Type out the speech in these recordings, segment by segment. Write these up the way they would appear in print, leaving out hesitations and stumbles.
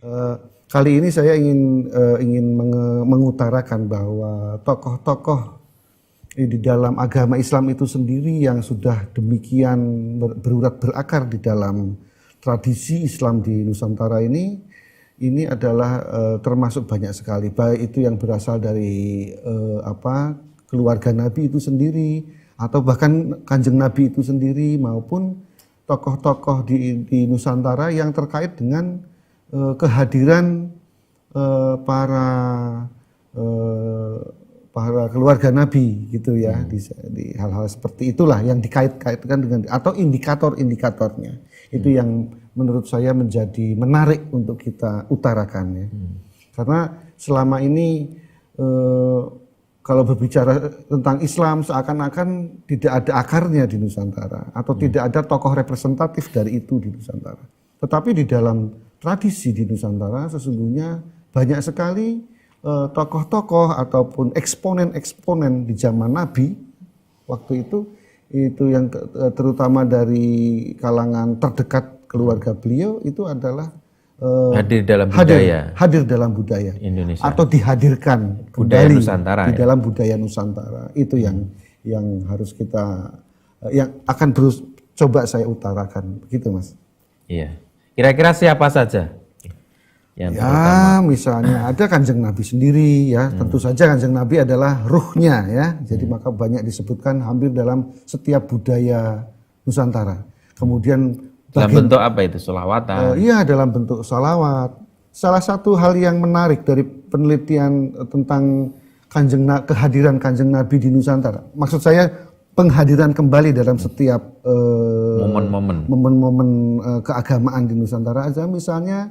Eh, Kali ini saya ingin mengutarakan bahwa tokoh-tokoh di dalam agama Islam itu sendiri yang sudah demikian berurat berakar di dalam tradisi Islam di Nusantara ini adalah termasuk banyak sekali, baik itu yang berasal dari keluarga Nabi itu sendiri atau bahkan Kanjeng Nabi itu sendiri maupun tokoh-tokoh di Nusantara yang terkait dengan kehadiran para keluarga Nabi gitu ya, di hal-hal seperti itulah yang dikait-kaitkan dengan atau indikator-indikatornya itu yang menurut saya menjadi menarik untuk kita utarakan ya. Karena selama ini kalau berbicara tentang Islam seakan-akan tidak ada akarnya di Nusantara atau tidak ada tokoh representatif dari itu di Nusantara. Tetapi di dalam tradisi di Nusantara sesungguhnya banyak sekali tokoh-tokoh ataupun eksponen-eksponen di zaman Nabi waktu itu yang terutama dari kalangan terdekat keluarga beliau itu adalah hadir dalam budaya Indonesia atau dihadirkan budaya kembali Nusantara di dalam budaya Nusantara itu yang harus kita yang akan coba saya utarakan begitu Mas. Iya. Kira-kira siapa saja yang ya misalnya ada Kanjeng Nabi sendiri ya, tentu saja Kanjeng Nabi adalah ruhnya ya, jadi maka banyak disebutkan hampir dalam setiap budaya Nusantara. Kemudian dalam bentuk apa itu? Sholawatan? Iya, dalam bentuk sholawat. Salah satu hal yang menarik dari penelitian tentang kehadiran Kanjeng Nabi di Nusantara, maksud saya penghadiran kembali dalam setiap momen-momen keagamaan di Nusantara aja, misalnya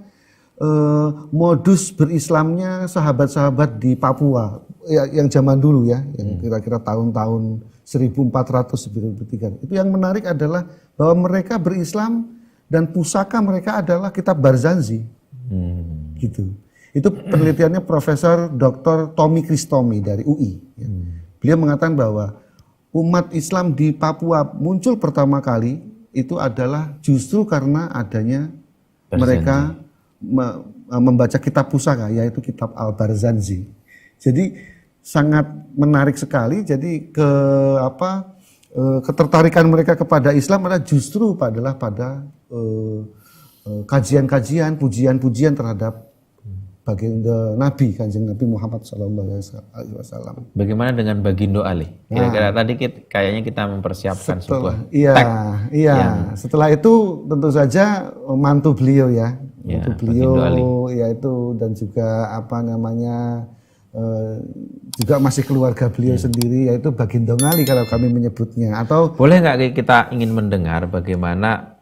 modus berislamnya sahabat-sahabat di Papua ya, yang zaman dulu ya, yang kira-kira tahun-tahun 1400 1300. Itu yang menarik adalah bahwa mereka berislam dan pusaka mereka adalah kitab Barzanji. Gitu. Itu penelitiannya Profesor Dr. Tommy Kristomi dari UI. Ya. Beliau mengatakan bahwa umat Islam di Papua muncul pertama kali itu adalah justru karena adanya mereka membaca kitab pusaka, yaitu kitab Al-Barzanji. Jadi sangat menarik sekali. Jadi ketertarikan mereka kepada Islam adalah justru pada kajian-kajian, pujian-pujian terhadap baginda Nabi, Kanjeng Nabi Muhammad SAW. Bagaimana dengan Bagindo Ali? Kira-kira tadi kayaknya kita mempersiapkan sebuah Setelah itu tentu saja mantu beliau ya, mantu beliau yaitu dan juga juga masih keluarga beliau sendiri, yaitu Bagindo Ali kalau kami menyebutnya. Atau boleh nggak kita ingin mendengar bagaimana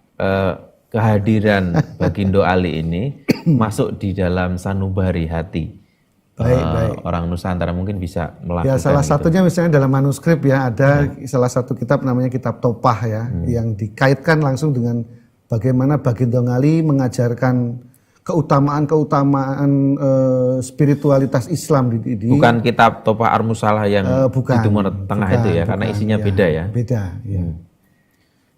kehadiran Bagindo Ali ini masuk di dalam sanubari hati orang Nusantara, mungkin bisa melakukan. Ya, salah satunya misalnya dalam manuskrip ya, ada salah satu kitab namanya Kitab Topah ya, yang dikaitkan langsung dengan bagaimana Bagindo Ali mengajarkan keutamaan spiritualitas Islam di bukan Kitab Topah Ar-Musalah yang di Timur Tengah itu ya, karena isinya beda ya. Beda ya.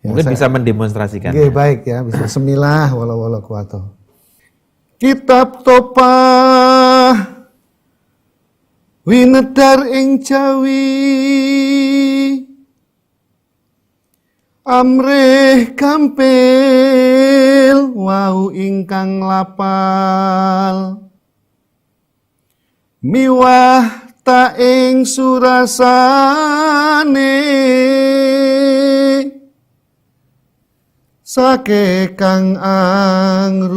Mungkin bisa mendemonstrasikan. Oke, baik ya, bismillah wala kuwato. Kitab Topah winedar ing Jawi, amrih gampil wau ingkang lapal, miwah ta ing surasane sake kang angrungu,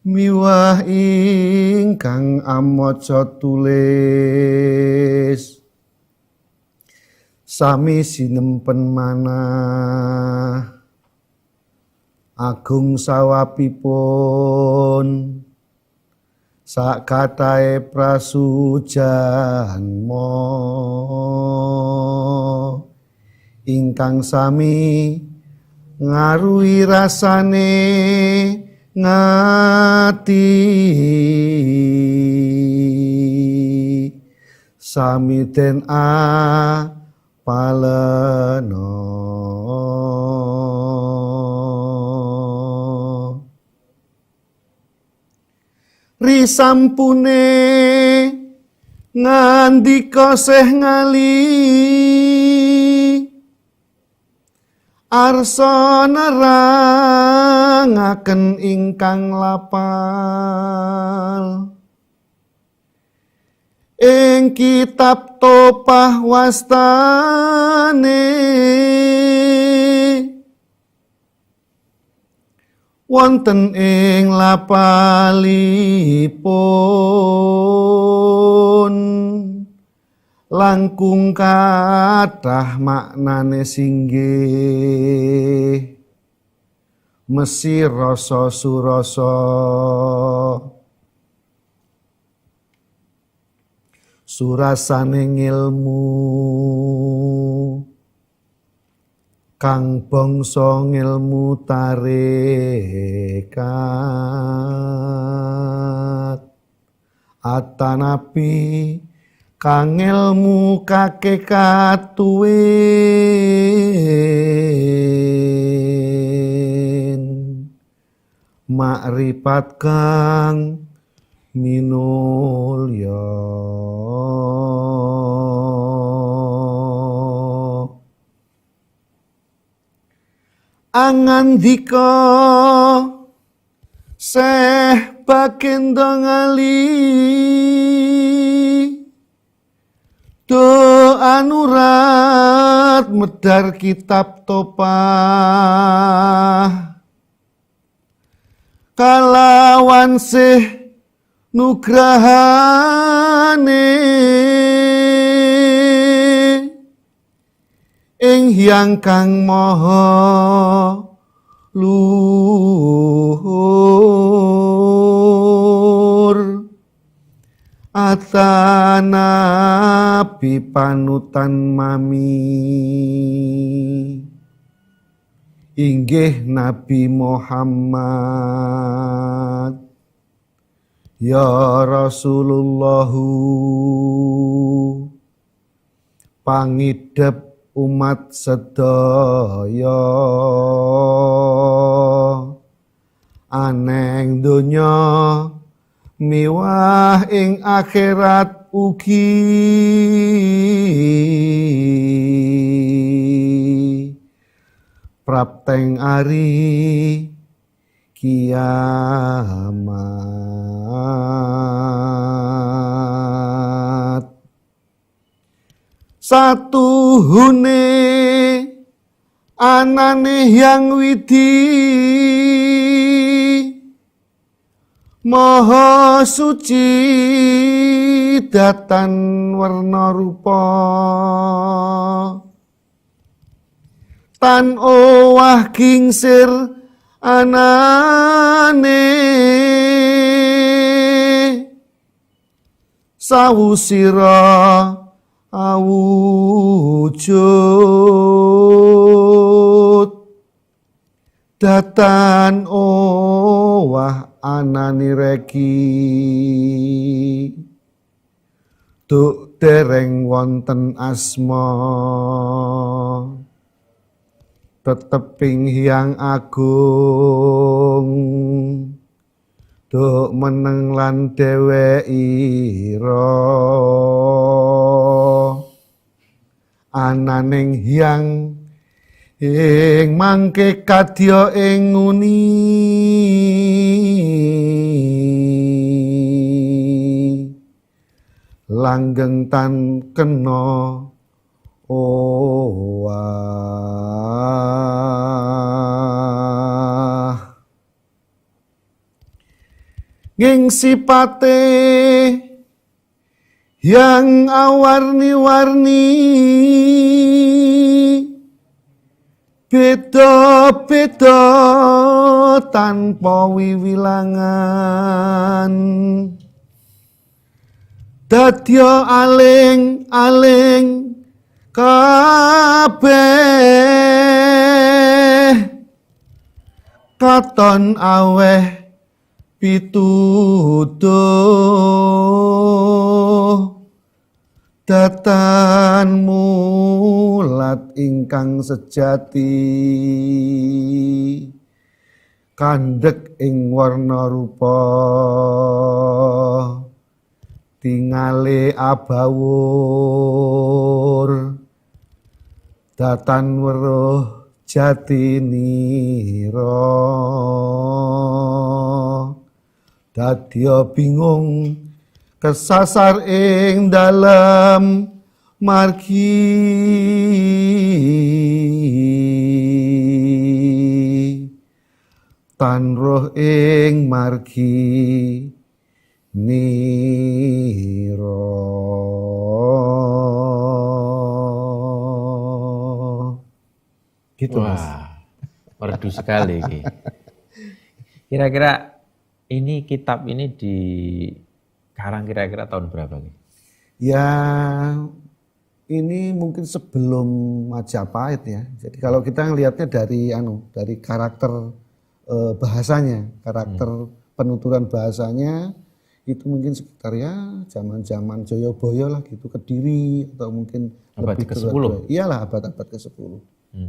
miwah ingkang amaca tulis, sami sinempen manah, agung sawapipun sak katahe prasujanma, ingkang sami ngaruhi rasane ngati, sami den apalena risampune ngandika seh ngali arsa nerangaken ingkang lapal ing kitab Topah wastane wonten ing lapalipun langkung kathah maknane singgih mesi rasa surasa surasane ngilmu kang bangsa ngilmu tarekat atanapi kang ngilmu kakekatuwin makrifat kang minulya angandika seh bagendha ngali do anurat medar kitab Topah kalawan sih nugrahane ing hyang kang maha luhur atanapi panutan mami inggih Nabi Muhammad ya Rasulullahu pangidep umat sedaya aneng donya miwah ing akhirat ugi prapteng ari kiamat satuhune anane yang widi maha suci datan warna rupa tan owah gingsir anane sawusira awujud datan owah anani reki duk dereng wonten asma teteping hyang agung duk meneng lan dhewekira ananing hyang ing mangke kadya ing nguni langgeng tan kena owah nging sipate yang awarni-warni beda-beda tanpa wiwilangan dadya aling-aling kabeh katon aweh pituduh datan mulat ingkang sejati kandhek ing warna rupa tingale abawur datan weruh jatinira dadya bingung kesasar ing dalem margi tan roh ing margi nira. Gitu, Mas. Wah, merdu sekali ini. Kira-kira ini kitab ini dikarang kira-kira tahun berapa nih? Ya, ini mungkin sebelum Majapahit ya. Jadi kalau kita ngelihatnya dari karakter bahasanya, karakter penuturan bahasanya itu mungkin sekitar ya zaman-zaman Jayabaya lah gitu, Kediri atau mungkin abad lebih ke-10. Iyalah abad-abad ke-10.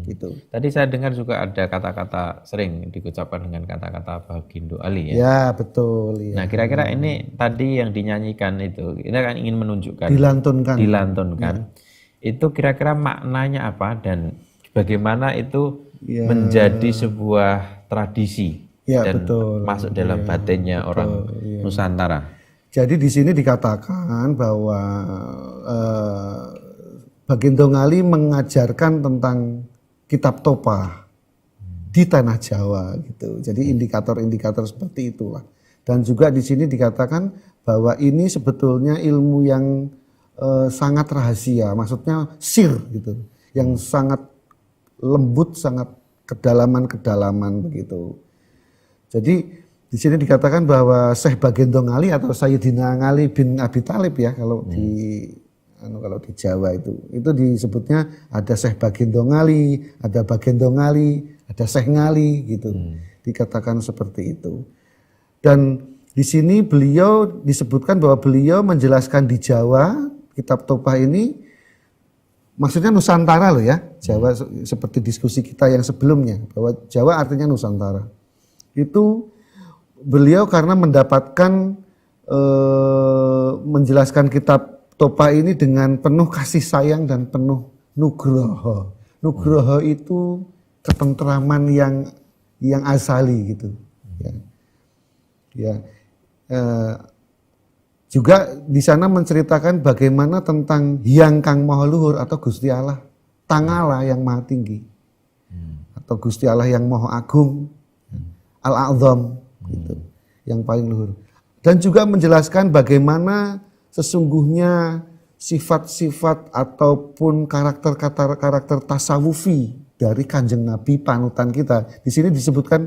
Gitu. Tadi saya dengar juga ada kata-kata sering diucapkan dengan kata-kata Bagindo Ali ya. Ya, betul. Ya. Nah, kira-kira ini tadi yang dinyanyikan itu, kita kan ingin menunjukkan Dilantunkan. Ya. Itu kira-kira maknanya apa dan bagaimana itu menjadi sebuah tradisi dan masuk dalam batinnya orang Nusantara. Jadi di sini dikatakan bahwa Bagindo Ngali mengajarkan tentang kitab Topah di tanah Jawa gitu. Jadi indikator-indikator seperti itulah. Dan juga di sini dikatakan bahwa ini sebetulnya ilmu yang sangat rahasia, maksudnya sir gitu, yang sangat lembut, sangat kedalaman-kedalaman begitu. Jadi di sini dikatakan bahwa Syekh Bagindo Ngali atau Sayyidina Ngali bin Abi Thalib ya kalau di Jawa itu disebutnya ada Syekh Bagindo Ngali, ada Bagindo Ngali, ada Syekh Ngali gitu. Dikatakan seperti itu. Dan di sini beliau disebutkan bahwa beliau menjelaskan di Jawa kitab Topah ini maksudnya Nusantara loh ya. Jawa seperti diskusi kita yang sebelumnya bahwa Jawa artinya Nusantara. Itu beliau karena mendapatkan menjelaskan kitab Topah ini dengan penuh kasih sayang dan penuh nugroho. Nugroho itu ketentraman yang azali gitu. Juga di sana menceritakan bagaimana tentang Hyang Kang Maha Luhur atau Gusti Allah, Tangala yang Maha Tinggi, atau Gusti Allah yang Maha Agung, Al-A'zam gitu, yang paling luhur. Dan juga menjelaskan bagaimana sesungguhnya sifat-sifat ataupun karakter tasawufi dari Kanjeng Nabi panutan kita. Di sini disebutkan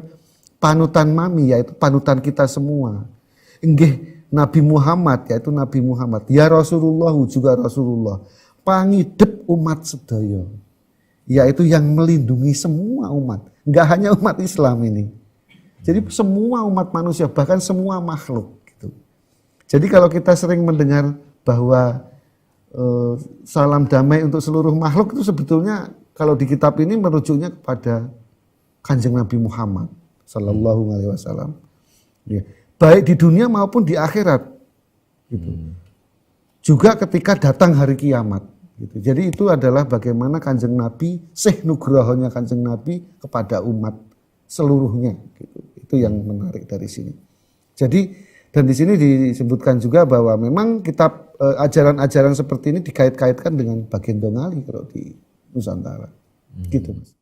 panutan mami, yaitu panutan kita semua. Inggih Nabi Muhammad, yaitu Nabi Muhammad. Ya Rasulullah juga Rasulullah. Pangidep umat sedaya, yaitu yang melindungi semua umat. Enggak hanya umat Islam ini. Jadi semua umat manusia, bahkan semua makhluk. Jadi kalau kita sering mendengar bahwa salam damai untuk seluruh makhluk itu sebetulnya kalau di kitab ini merujuknya kepada Kanjeng Nabi Muhammad Sallallahu Alaihi Wasallam. Ya. Baik di dunia maupun di akhirat. Gitu. Juga ketika datang hari kiamat. Gitu. Jadi itu adalah bagaimana Kanjeng Nabi, nugrohonya Kanjeng Nabi kepada umat seluruhnya. Gitu. Itu yang menarik dari sini. Jadi dan di sini disebutkan juga bahwa memang kitab ajaran-ajaran seperti ini dikait-kaitkan dengan Bagindo Ngali kalau di Nusantara. Gitu, Mas.